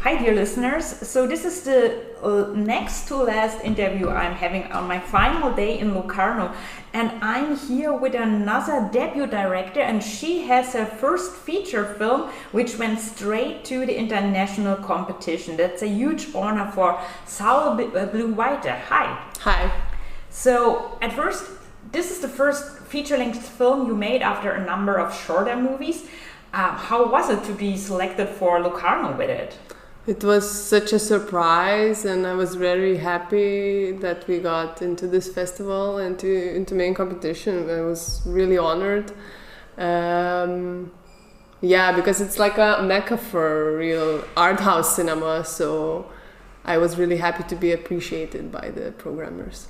Hi dear listeners, so this is the next to last interview I'm having on my final day in Locarno, and I'm here with another debut director, and she has her first feature film which went straight to the international competition. That's a huge honor for Saule Bliuvaite. Hi. Hi. So at first, this is the first feature-length film you made after a number of shorter movies. How was it to be selected for Locarno with it? It was such a surprise, and I was very happy that we got into this festival and into main competition. I was really honored. Because it's like a mecca for real art house cinema, so I was really happy to be appreciated by the programmers.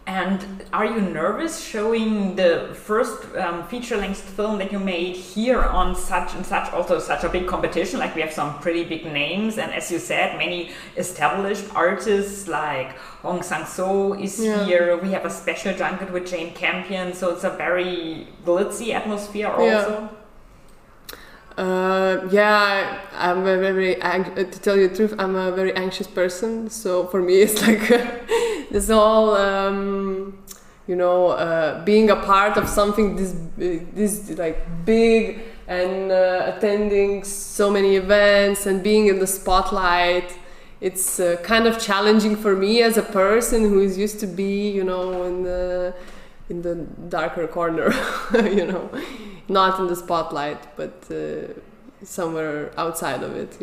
And are you nervous showing the first feature-length film that you made here on such a big competition? Like, we have some pretty big names, and as you said, many established artists like Hong Sang-soo is here. We have a special junket with Jane Campion, so it's a very glitzy atmosphere also. I'm to tell you the truth, I'm a very anxious person, so for me it's like this whole being a part of something this like big, and attending so many events and being in the spotlight. It's kind of challenging for me as a person who is used to be in the darker corner, not in the spotlight, but somewhere outside of it,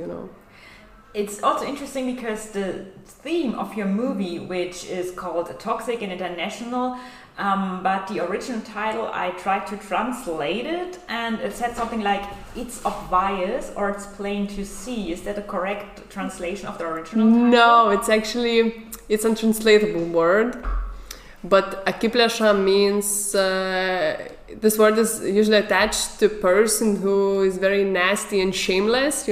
It's also interesting because the theme of your movie, which is called Toxic and International, but the original title, I tried to translate it, and it said something like, it's obvious, or it's plain to see. Is that a correct translation of the original title? No, it's an untranslatable word. But akiplasha means, this word is usually attached to a person who is very nasty and shameless,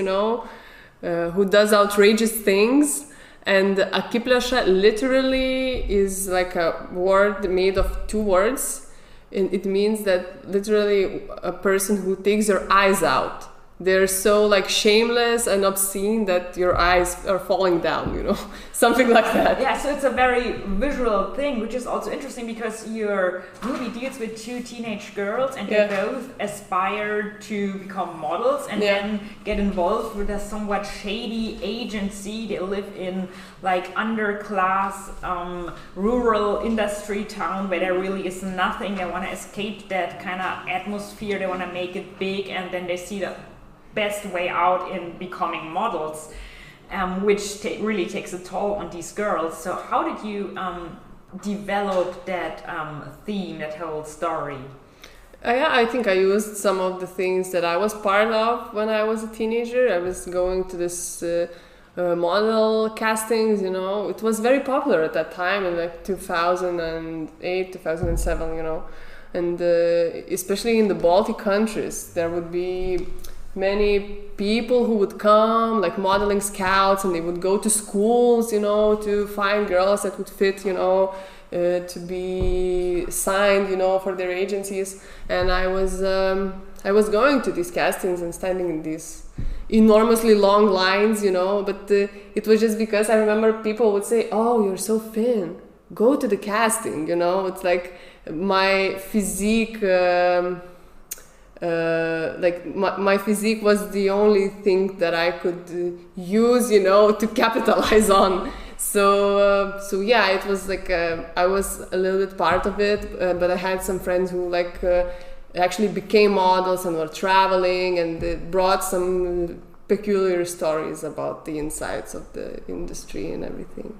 who does outrageous things. And akiplasha literally is like a word made of two words. And it means that literally a person who takes your eyes out. They're so like shameless and obscene that your eyes are falling down, something like that. Yeah, so it's a very visual thing, which is also interesting because your movie deals with two teenage girls, and they both aspire to become models and then get involved with a somewhat shady agency. They live in like underclass rural industry town where there really is nothing. They want to escape that kind of atmosphere. They want to make it big, and then they see the best way out in becoming models, which really takes a toll on these girls. So how did you develop that theme, that whole story? I think I used some of the things that I was part of when I was a teenager. I was going to this model castings, It was very popular at that time in like 2008, 2007, And especially in the Baltic countries, there would be many people who would come, like modeling scouts, and they would go to schools, to find girls that would fit, to be signed, for their agencies. And I was going to these castings and standing in these enormously long lines, but it was just because I remember people would say, "Oh, you're so thin, go to the casting," It's like my physique. My physique was the only thing that I could use, to capitalize on. So it was like I was a little bit part of it, but I had some friends who actually became models and were traveling, and they brought some peculiar stories about the insides of the industry and everything.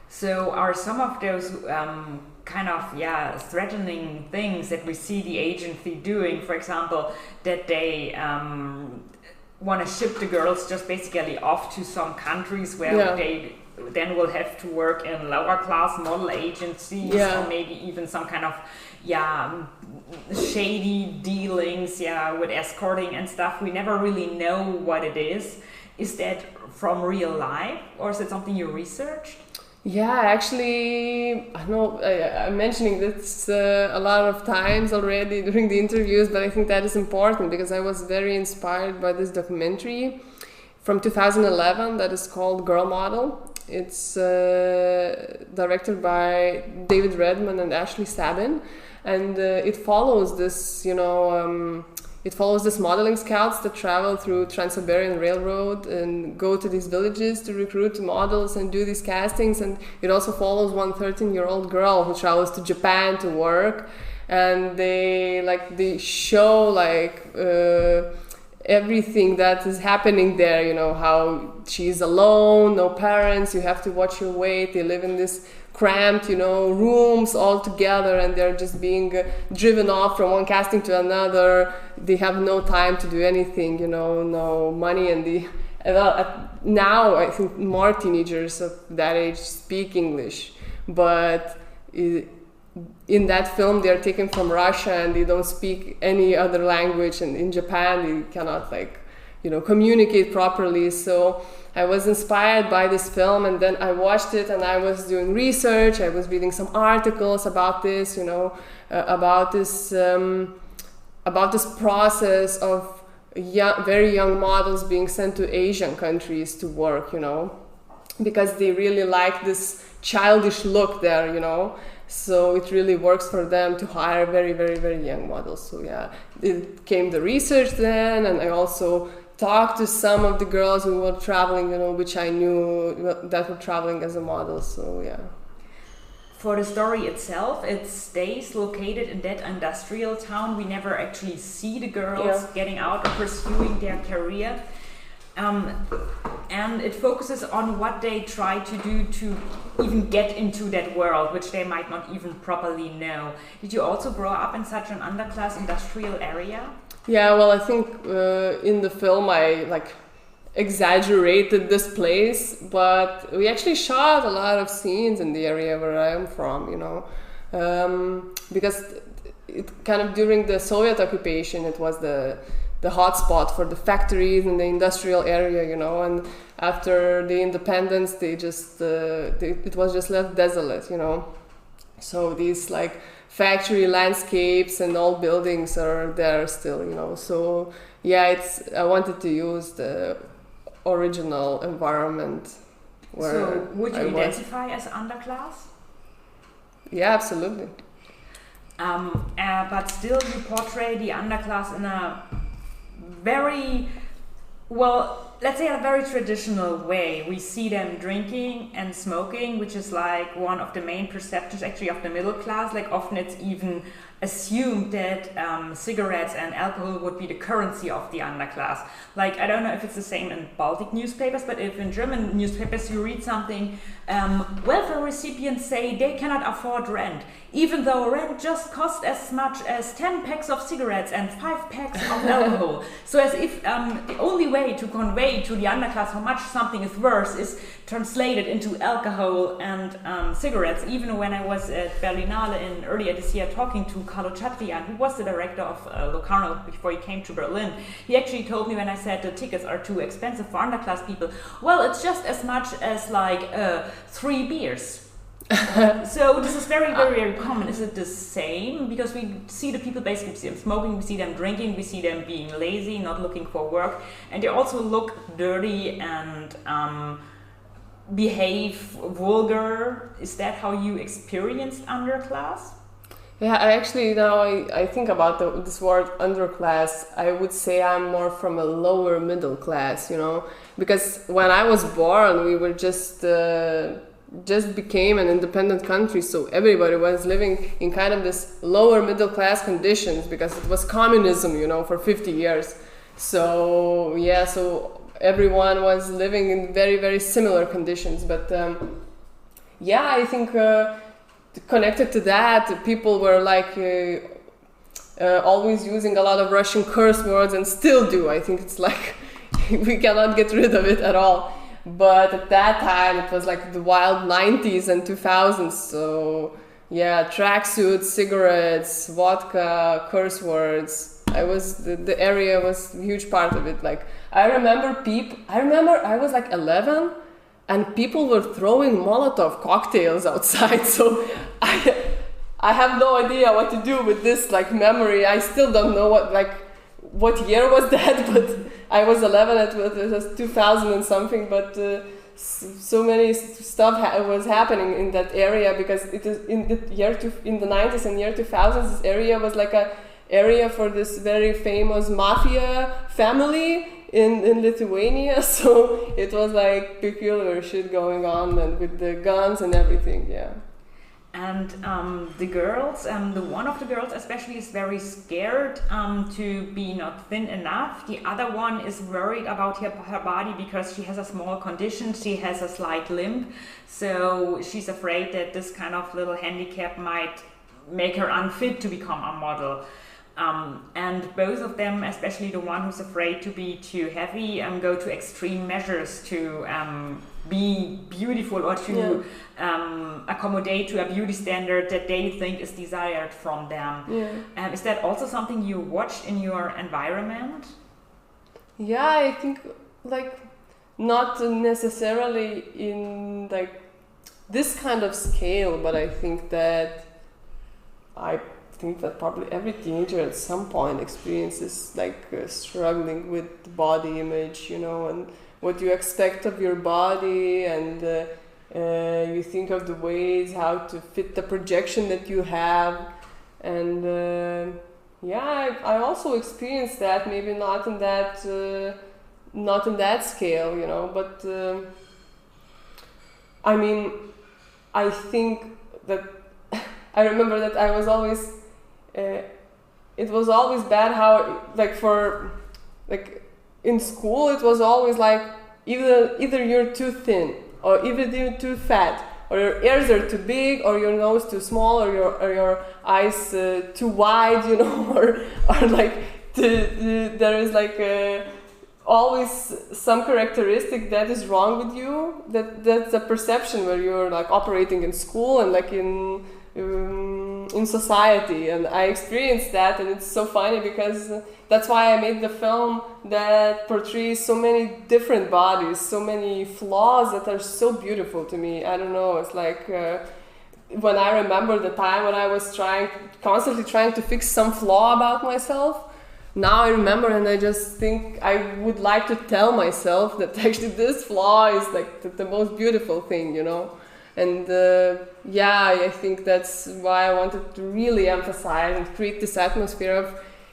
So are some of those threatening things that we see the agency doing, for example, that they want to ship the girls just basically off to some countries where they then will have to work in lower class model agencies, or maybe even some kind of shady dealings with escorting and stuff? We never really know what it is. Is that from real life, or is it something you researched? Yeah, actually, I know I'm mentioning this a lot of times already during the interviews, but I think that is important because I was very inspired by this documentary from 2011 that is called Girl Model. It's directed by David Redman and Ashley Sabin, and it follows this, it follows these modeling scouts that travel through Trans-Siberian Railroad and go to these villages to recruit models and do these castings. And it also follows one 13-year-old girl who travels to Japan to work, and they show everything that is happening there, how she's alone, no parents, you have to watch your weight, they live in this cramped, rooms all together, and they're just being driven off from one casting to another. They have no time to do anything, no money, and now I think more teenagers of that age speak English, but in that film they're taken from Russia and they don't speak any other language, and in Japan they cannot communicate properly. So I was inspired by this film, and then I watched it and I was doing research. I was reading some articles about this, about this process of very young models being sent to Asian countries to work, because they really like this childish look there, So it really works for them to hire very, very, very young models. So yeah, it came the research then, and I also talked to some of the girls who were traveling, which I knew that were traveling as a model. So yeah. For the story itself, it stays located in that industrial town. We never actually see the girls getting out or pursuing their career. And it focuses on what they try to do to even get into that world, which they might not even properly know. Did you also grow up in such an underclass industrial area? Yeah, well, I think in the film I exaggerated this place, but we actually shot a lot of scenes in the area where I am from, because it kind of during the Soviet occupation, it was the hotspot for the factories in the industrial area, and after the independence, they just it was just left desolate, So these factory landscapes and all buildings are there still, So yeah, I wanted to use the original environment where. So would you identify as underclass? Yeah, absolutely. But still, you portray the underclass in a very, well, let's say a very traditional way. We see them drinking and smoking, which is one of the main perceptions actually of the middle class. Often it's even assumed that cigarettes and alcohol would be the currency of the underclass. I don't know if it's the same in Baltic newspapers, but if in German newspapers you read something, welfare recipients say they cannot afford rent, even though rent just costs as much as 10 packs of cigarettes and 5 packs of alcohol. So as if the only way to convey to the underclass how much something is worth is translated into alcohol and cigarettes. Even when I was at Berlinale earlier this year talking to Carlo Chatrian, who was the director of Locarno before he came to Berlin, he actually told me when I said the tickets are too expensive for underclass people, well, it's just as much as 3 beers. So this is very, very, very common. Is it the same? Because we see the people basically, we see them smoking, we see them drinking, we see them being lazy, not looking for work, and they also look dirty and behave vulgar. Is that how you experienced underclass? Yeah, I actually, now I think about this word underclass, I would say I'm more from a lower middle class, because when I was born, we were just became an independent country, so everybody was living in kind of this lower middle class conditions because it was communism, for 50 years. So yeah, so everyone was living in very, very similar conditions. But yeah, I think connected to that, people were always using a lot of Russian curse words and still do. I think it's we cannot get rid of it at all. But at that time, it was the wild 90s and 2000s. So yeah, tracksuits, cigarettes, vodka, curse words. The area was a huge part of it. I remember I was 11 and people were throwing Molotov cocktails outside. So I have no idea what to do with this memory. I still don't know what year was that, but I was 11, it was 2000 and something, but so many stuff was happening in that area, because it is in the 90s and year 2000s, this area was like a area for this very famous mafia family in Lithuania, so it was like peculiar shit going on, and with the guns and everything, yeah. And the girls, one of the girls especially is very scared to be not thin enough. The other one is worried about her body because she has a small condition, she has a slight limp. So she's afraid that this kind of little handicap might make her unfit to become a model. And both of them, especially the one who's afraid to be too heavy, go to extreme measures to be beautiful or to accommodate to a beauty standard that they think is desired from them. Yeah. Is that also something you watched in your environment? Yeah, I think like not necessarily in like this kind of scale, but I think that probably every teenager at some point experiences like struggling with body image, and what you expect of your body, and you think of the ways how to fit the projection that you have, and I also experienced that, maybe not in that scale, but I mean, I think that I remember that I was always it was always bad how in school it was always like either you're too thin, or either you're too fat, or your ears are too big, or your nose too small, or your eyes too wide, or like there is like always some characteristic that is wrong with you. That's a perception where you're like operating in school and like in society, and I experienced that, and it's so funny because that's why I made the film that portrays so many different bodies, so many flaws that are so beautiful to me. I don't know, it's like when I remember the time when I was constantly trying to fix some flaw about myself, now I remember and I just think I would like to tell myself that actually this flaw is like the most beautiful thing, And I think that's why I wanted to really emphasize and create this atmosphere of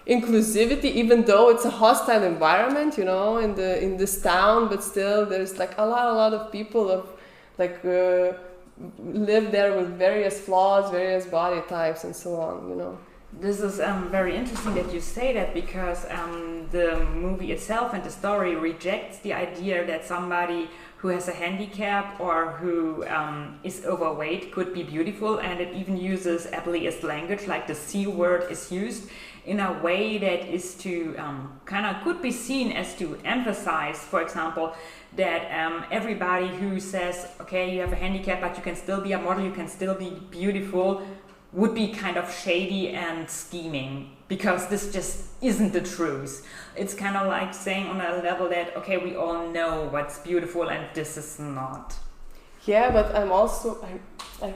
inclusivity, even though it's a hostile environment, in this town, but still there's like a lot of people live there with various flaws, various body types, and so on, This is very interesting that you say that, because the movie itself and the story rejects the idea that somebody who has a handicap or who is overweight could be beautiful, and it even uses ableist language, like the C word is used in a way that is to could be seen as to emphasize, for example, that everybody who says, okay, you have a handicap but you can still be a model, you can still be beautiful, would be kind of shady and scheming, because this just isn't the truth. It's kind of like saying on a level that, okay, we all know what's beautiful and this is not. Yeah, but I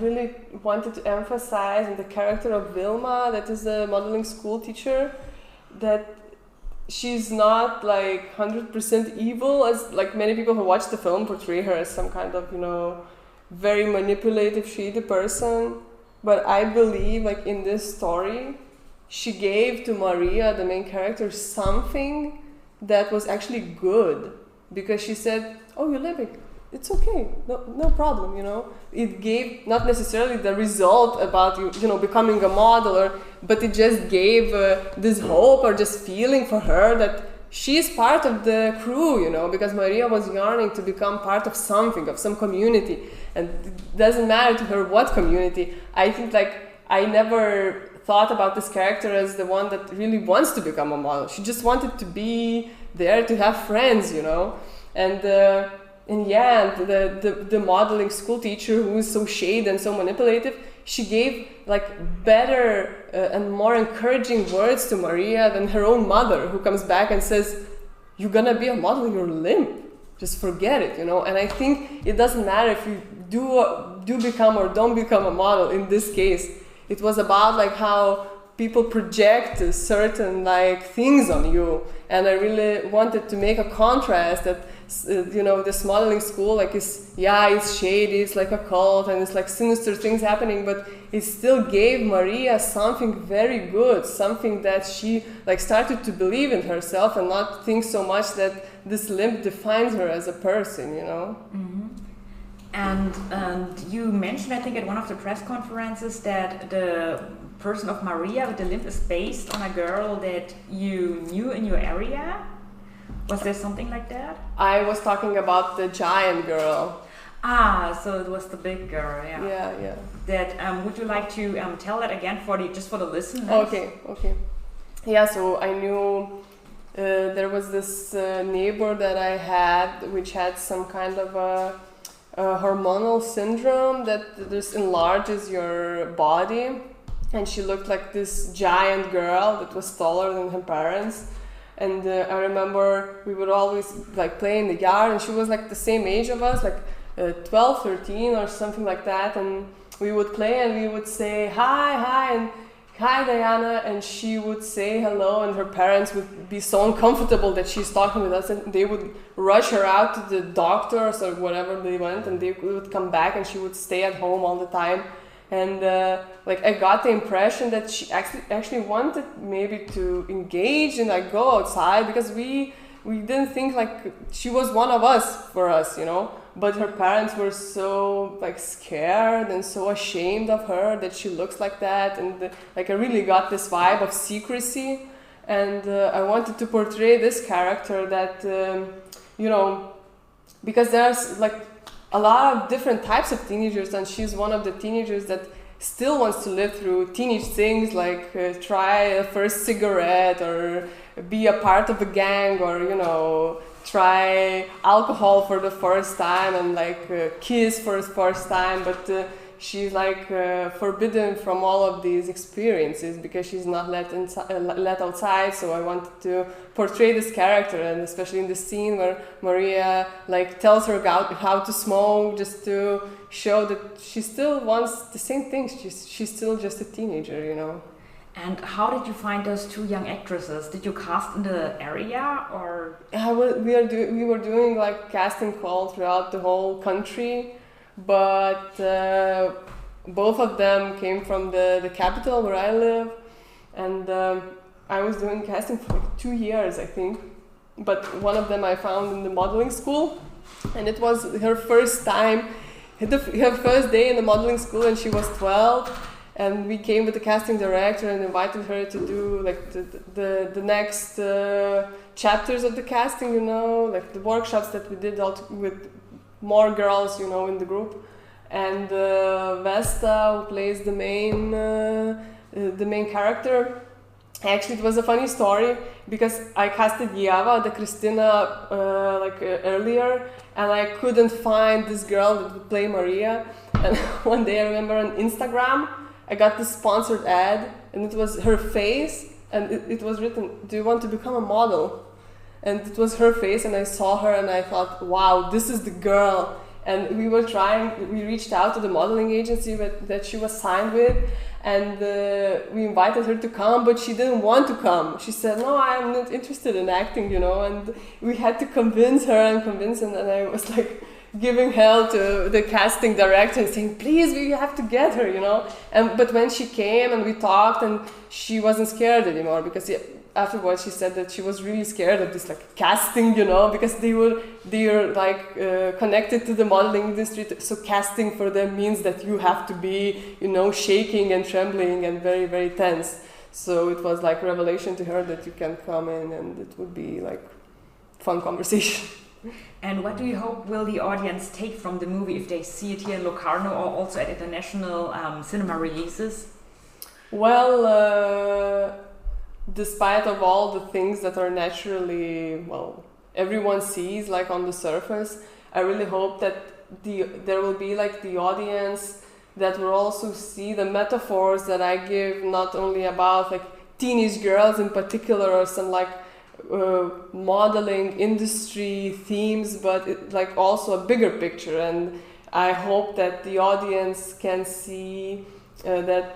really wanted to emphasize in the character of Vilma, that is a modeling school teacher, that she's not like 100% evil, as like many people who watch the film portray her as some kind of, very manipulative, shady person. But I believe, like in this story, she gave to Maria, the main character, something that was actually good, because she said, "Oh, you're living. It's okay. No problem." It gave not necessarily the result about becoming a model, but it just gave this hope or just feeling for her that she is part of the crew, because Maria was yearning to become part of something, of some community. And it doesn't matter to her what community. I think I never thought about this character as the one that really wants to become a model. She just wanted to be there to have friends, And the modeling school teacher, who is so shady and so manipulative, she gave better and more encouraging words to Maria than her own mother, who comes back and says, "You're gonna be a model, you're limp. Just forget it," And I think it doesn't matter if you do become or don't become a model. In this case, it was about how people project certain like things on you, and I really wanted to make a contrast that this modeling school like it's shady, it's like a cult, and it's like sinister things happening, but it still gave Maria something very good, something that she like started to believe in herself and not think so much that this limp defines her as a person, Mm-hmm. And you mentioned, I think, at one of the press conferences that the person of Maria with the limp is based on a girl that you knew in your area. Was there something like that? I was talking about the giant girl. So it was the big girl, yeah. Yeah. That would you like to tell that again for the listeners? Okay. Yeah, so I knew there was this neighbor that I had, which had some kind of a hormonal syndrome that just enlarges your body, and she looked like this giant girl that was taller than her parents. And I remember we would always like play in the yard, and she was like the same age of us, like 12, 13 or something like that, and we would play and we would say hi and hi Diana, and she would say hello, and her parents would be so uncomfortable that she's talking with us, and they would rush her out to the doctors or whatever they went, and they would come back and she would stay at home all the time. And I got the impression that she actually wanted maybe to engage and like go outside, because we didn't think like she was one of us for us, but her parents were so like scared and so ashamed of her that she looks like that, and I really got this vibe of secrecy, and I wanted to portray this character that because there's like a lot of different types of teenagers, and she's one of the teenagers that still wants to live through teenage things, like try a first cigarette or be a part of a gang, or try alcohol for the first time and like kiss for the first time, but she's like forbidden from all of these experiences because she's not let outside. So I wanted to portray this character, and especially in the scene where Maria like tells her how to smoke, just to show that she still wants the same things. She's still just a teenager, And how did you find those two young actresses? Did you cast in the area, or? We were doing like casting calls throughout the whole country, but both of them came from the capital where I live, and I was doing casting for like 2 years, I think. But one of them I found in the modeling school, and it was her first time, her first day in the modeling school, and she was 12. And we came with the casting director and invited her to do like the next chapters of the casting, like the workshops that we did with more girls, in the group. And Vesta, who plays the main character. Actually, it was a funny story because I casted Java, the Christina, earlier, and I couldn't find this girl that would play Maria. And one day I remember on Instagram, I got this sponsored ad, and it was her face, and it was written, "Do you want to become a model?" And it was her face, and I saw her, and I thought, wow, this is the girl. And we reached out to the modeling agency that she was signed with, and we invited her to come, but she didn't want to come. She said, "No, I'm not interested in acting," and we had to convince her, and I was like giving hell to the casting director and saying, "Please, we have to get her," but when she came and we talked, and she wasn't scared anymore, because afterwards she said that she was really scared of this like casting, because they are like connected to the modeling industry, so casting for them means that you have to be shaking and trembling and very, very tense. So it was like revelation to her that you can come in and it would be like fun conversation. And what do you hope will the audience take from the movie if they see it here in Locarno or also at international cinema releases? Well, despite of all the things that are naturally, everyone sees like on the surface, I really hope that there will be like the audience that will also see the metaphors that I give, not only about like teenage girls in particular or some like modeling industry themes, but like also a bigger picture. And I hope that the audience can see that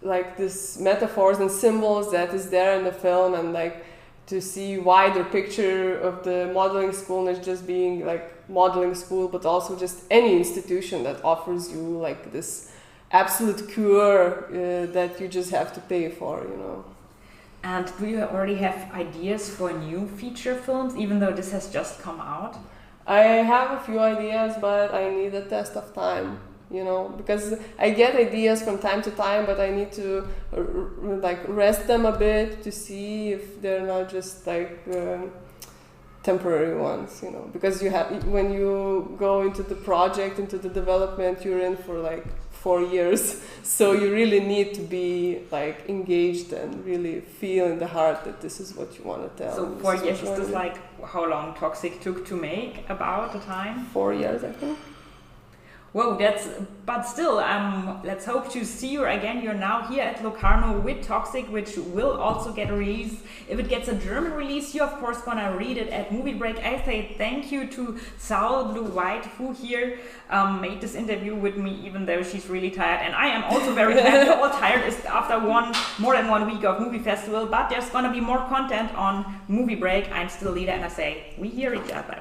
like this metaphors and symbols that is there in the film, and like to see wider picture of the modeling school, not just being like modeling school, but also just any institution that offers you like this absolute cure that you just have to pay for, you know. And do you already have ideas for new feature films, even though this has just come out? I have a few ideas, but I need a test of time, you know, because I get ideas from time to time, but I need to like rest them a bit to see if they're not just like temporary ones, you know, because you have, when you go into the project, into the development, you're in for like 4 years, so you really need to be like engaged and really feel in the heart that this is what you want to tell. So 4 years, is this like how long Toxic took to make, about the time? 4 years, I think. Whoa, but still, let's hope to see you again. You're now here at Locarno with Toxic, which will also get released. If it gets a German release, you're of course gonna read it at Moviebreak. I say thank you to Saule Bliuvaite, who here made this interview with me, even though she's really tired. And I am also very tired. We're all tired after more than 1 week of movie festival, but there's gonna be more content on Moviebreak. I'm still Lida, and I say, we hear each other.